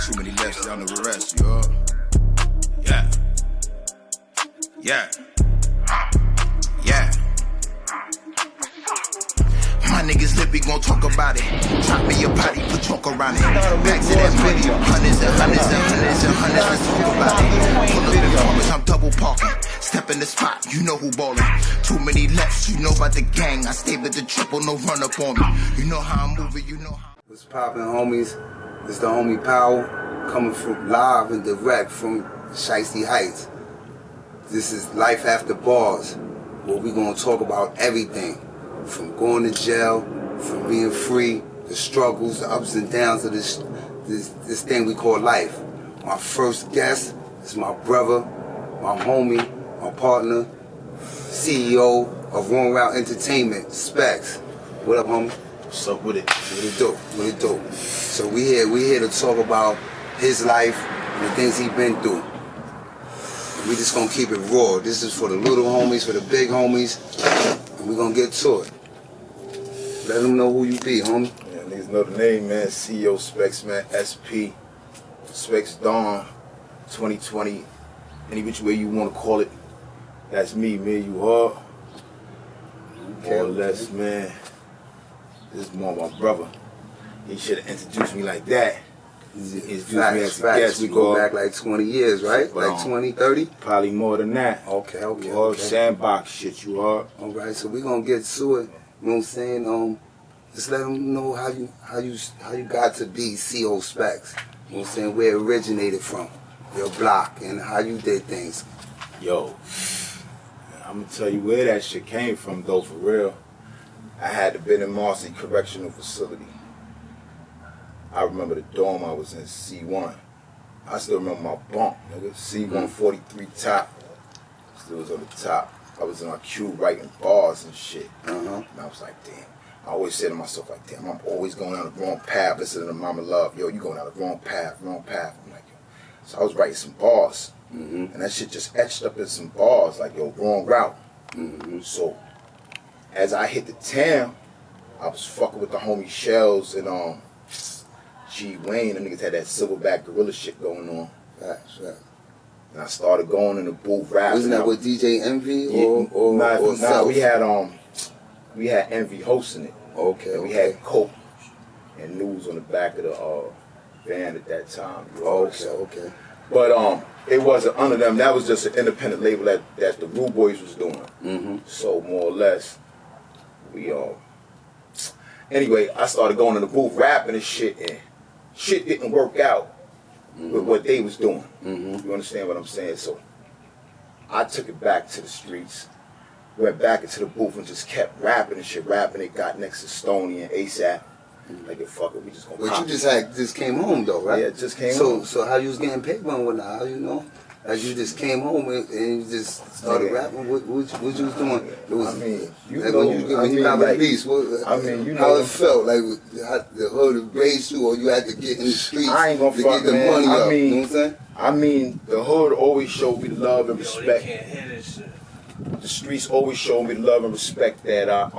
Too many lefts, y'all know the rest, yo. Yeah. Yeah. Yeah. My niggas lippy gon' talk about it. Drop me a potty, put chalk around it. Back to that money, hundreds and hundreds and hundreds and hundreds. Let's talk about it. Pull up in the corners, I'm double parking. Step in the spot, you know who ballin'. Too many lefts, you know about the gang. I stay with the triple, no run up on me. You know how I'm moving, you know how. What's poppin', homies? It's the homie Powell coming from live and direct from Shiesty Heights. This is Life After Bars, where we gonna talk about everything. From going to jail, from being free, the struggles, the ups and downs of this thing we call life. My first guest is my brother, my homie, my partner, CEO of Wrong Route Entertainment, Specks. What up, homie? What's up with it? What it do? What it do? So we here to talk about his life and the things he been through. We just gonna keep it raw. This is for the little homies, for the big homies, and we gonna get to it. Let them know who you be, homie. Yeah, niggas know the name, man. CEO Specks, man. SP, Specks Dawn, 2020. Any which way you want to call it. That's me, man. You are. More or less, man. This is more my brother. He should have introduced me like that. Facts. We go back like 20 years, right? Like 20, 30? Probably more than that. Okay. Sandbox shit, you are. All right, so we gonna get to it. You know what I'm saying? Just let them know how you got to be CO Specks. You know what I'm saying? Where it originated from, your block, and how you did things. Yo, I'm gonna tell you where that shit came from, though, for real. I had to been in Marcy Correctional Facility. I remember the dorm I was in, C1. I still remember my bunk, nigga. C143 top. Still was on the top. I was in our queue writing bars and shit. And I was like, damn. I always said to myself, like, damn, I'm always going down the wrong path. Listening to Mama Love, yo, you going down the wrong path. I'm like, yo. So I was writing some bars. And that shit just etched up in some bars, like, yo, wrong route. So as I hit the town, I was fucking with the homie Shells and G Wayne. Them niggas had that silverback gorilla shit going on. Facts. And I started going in the booth rapping. Wasn't that with DJ Envy or Self? We had Envy hosting it. Okay. And we had Coke and News on the back of the van at that time. Okay. But it wasn't under them. That was just an independent label that the Rude Boys was doing. So more or less, we anyway, I started going in the booth rapping and shit, and shit didn't work out with what they was doing. You understand what I'm saying? So I took it back to the streets, went back into the booth and just kept rapping and shit, rapping. It got next to Stoney and ASAP. Like, fuck it, we just gonna But you just came home though, right? Yeah, just came home. So how you was getting paper and whatnot? How you know? As you just came home and you just started rapping, what you was doing? It was, when you got released, how it felt, like the hood embraced you, or you had to get in the streets I ain't gonna to fuck, get the man. money up. You know what I'm saying? I mean, the hood always showed me the love and respect. The streets always showed me the love and respect that I,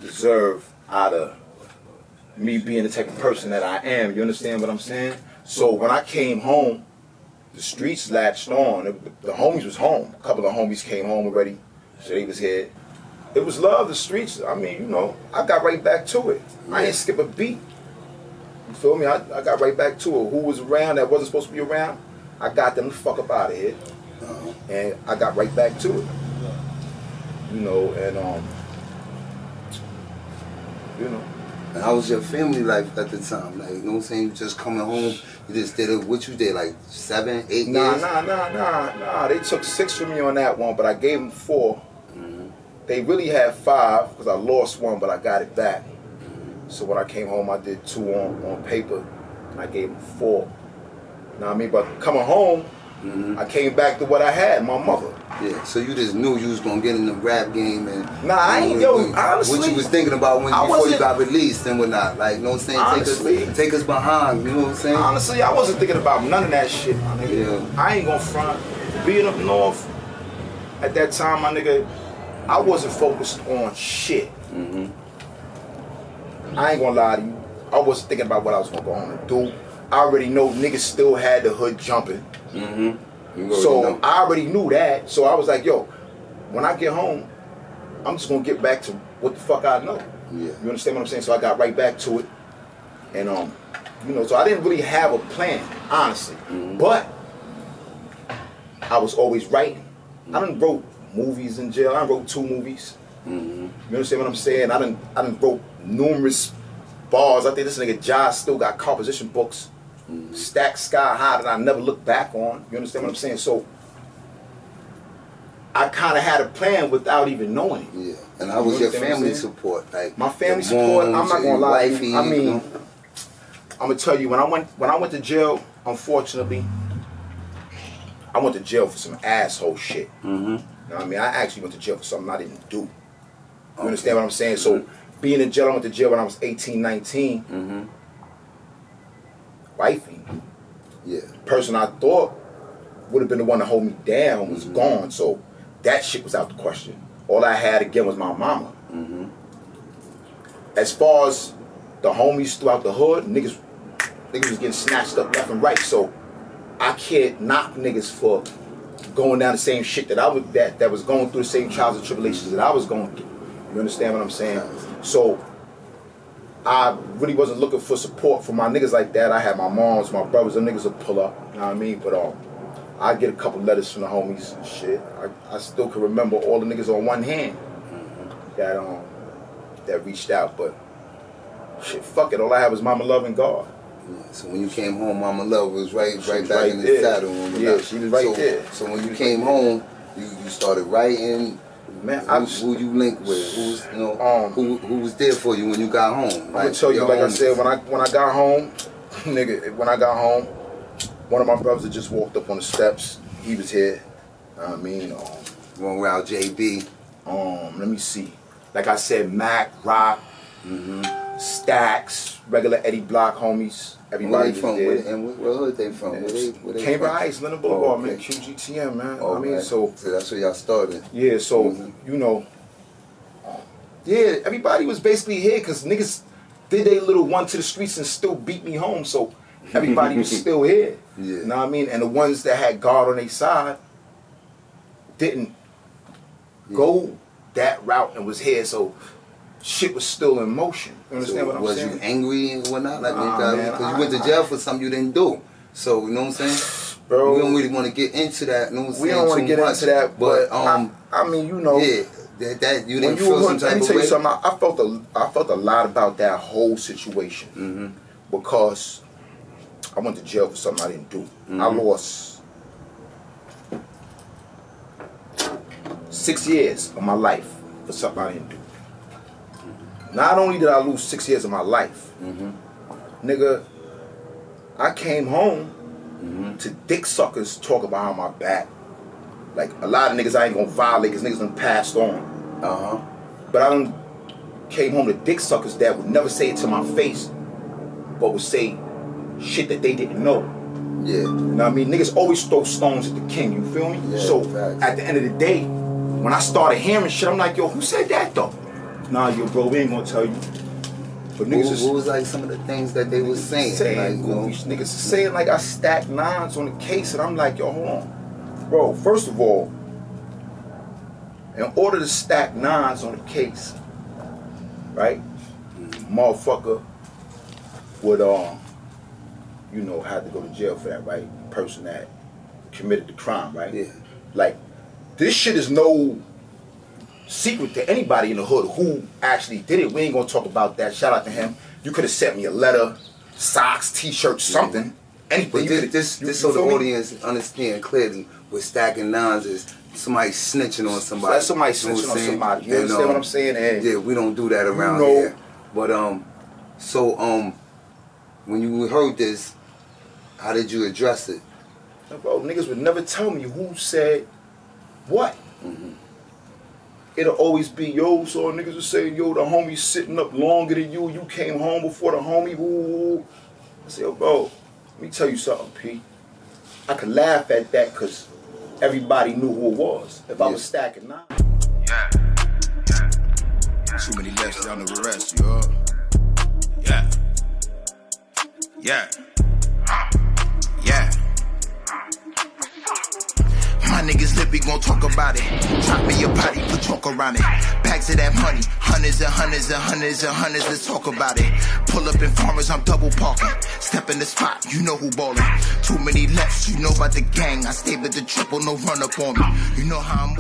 deserve out of me being the type of person that I am. You understand what I'm saying? So when I came home, the streets latched on. The homies was home. A couple of homies came home already, so they was here. It was love, the streets. I mean, I got right back to it. I ain't skip a beat. You feel me? I got right back to it. Who was around that wasn't supposed to be around, I got them the fuck up out of here. And I got right back to it. And how was your family life at the time? Like, you know what I'm saying? You just coming home, you just did it. What you did, like 7, 8 years? Nah. They took 6 from me on that one, but I gave them 4. They really had 5 because I lost one, but I got it back. So when I came home, I did 2 on paper, and I gave them 4. You know what I mean? But coming home, I came back to what I had, my mother. Yeah, so you just knew you was gonna get in the rap game and nah, I ain't honestly. What you was thinking about before you got released and whatnot, like, you know what I'm saying? Take us behind, you know what I'm saying? Honestly, I wasn't thinking about none of that shit, my nigga. Yeah. I ain't gonna front. Being up north at that time, my nigga, I wasn't focused on shit. I ain't gonna lie to you. I wasn't thinking about what I was gonna go home and do. I already know niggas still had the hood jumping. So I already knew that. So I was like, yo, when I get home, I'm just gonna get back to what the fuck I know. Yeah. You understand what I'm saying? So I got right back to it. And you know, so I didn't really have a plan, honestly. But I was always writing. I done wrote movies in jail. I wrote 2 movies. You understand what I'm saying? I done wrote numerous bars. I think this nigga Josh still got composition books stacked sky high that I never looked back on. You understand what I'm saying? So I kind of had a plan without even knowing it. Yeah, and I was your family support. Like my family support. I'm not gonna lie. I mean, you know? I'm gonna tell you when I went to jail. Unfortunately, I went to jail for some asshole shit. You know what I mean? I actually went to jail for something I didn't do. You understand what I'm saying? So being in jail, I went to jail when I was 18, 19. Wifey, person I thought would have been the one to hold me down was gone. So that shit was out the question. All I had again was my mama. As far as the homies throughout the hood, niggas was getting snatched up left and right. So I can't knock niggas for going down the same shit that I was that was going through the same trials and tribulations that I was going through. You understand what I'm saying? So I really wasn't looking for support from my niggas like that. I had my moms, my brothers, them niggas would pull up. You know what I mean? But I get a couple letters from the homies and shit. I still can remember all the niggas on one hand that reached out. But shit, fuck it. All I had was Mama Love and God. Yeah, so when you came home, Mama Love was right back right in the there. saddle. Yeah, she was right there. So when you came home, you started writing. Man, who you linked with? Who's who was there for you when you got home? I'm gonna tell you, like I said, when I got home, nigga, when I got home, one of my brothers had just walked up on the steps. He was here. I mean, one round JB. Let me see. Like I said, Mac, Rock, Stacks, regular Eddie Block homies. Everybody was there. And where hood they from? Where they Cambridge from? Heights, Linden Boulevard, man. QGTM, man. I mean, so that's where y'all started. Yeah, so you know, yeah, everybody was basically here because niggas did they little one to the streets and still beat me home. So everybody was still here. Yeah. You know what I mean? And the ones that had God on their side didn't go that route and was here. So shit was still in motion. You understand what I'm saying? Was you angry and whatnot? Like, man, because you went to jail for something you didn't do. So, you know what I'm saying? Bro, we don't really want to get into that. You know what I'm saying? We don't want to get into that, but I mean, you know. Yeah, that you didn't feel some type of way. Let me tell you something. I felt a lot about that whole situation because I went to jail for something I didn't do. I lost 6 years of my life for something I didn't do. Not only did I lose 6 years of my life, nigga, I came home to dick suckers talk behind my back. Like, a lot of niggas I ain't gonna violate because niggas done passed on. But I done came home to dick suckers that would never say it to my face, but would say shit that they didn't know. Yeah. You know what I mean? Niggas always throw stones at the king, you feel me? Yeah, so, facts. at the end of the day, when I started hearing shit, I'm like, yo, who said that though? Nah, yo, bro, we ain't gonna tell you. But niggas what was like some of the things that they was saying? Saying, like, niggas saying like I stacked 9s on the case, and I'm like, yo, hold on. Bro, first of all, in order to stack 9s on the case, right, motherfucker would, you know, have to go to jail for that, right? The person that committed the crime, right? Yeah. Like, this shit is no secret to anybody in the hood who actually did it. We ain't gonna talk about that. Shout out to him. You could have sent me a letter, socks, t-shirts, something. Anything. But this so the audience understand clearly what stacking 9s is somebody snitching on somebody. That's somebody snitching on somebody. You understand what I'm saying? And yeah, we don't do that around here. But when you heard this, how did you address it? Bro, niggas would never tell me who said what. It'll always be, yo, so niggas would say, yo, the homie's sitting up longer than you. You came home before the homie. Ooh. I say, yo, bro, let me tell you something, P. I could laugh at that because everybody knew who it was. If I was stacking 9. Yeah. Too many lefts down the rest, yo. Yeah. Yeah. Yeah. My niggas lit, we gon' talk about it. Drop me a body, put chalk around it. Bags of that money, hundreds and hundreds and hundreds and hundreds, let's talk about it. Pull up in farmers, I'm double parking. Step in the spot, you know who ballin'. Too many lefts, you know about the gang. I stay with the triple, no run up on me. You know how I'm moving.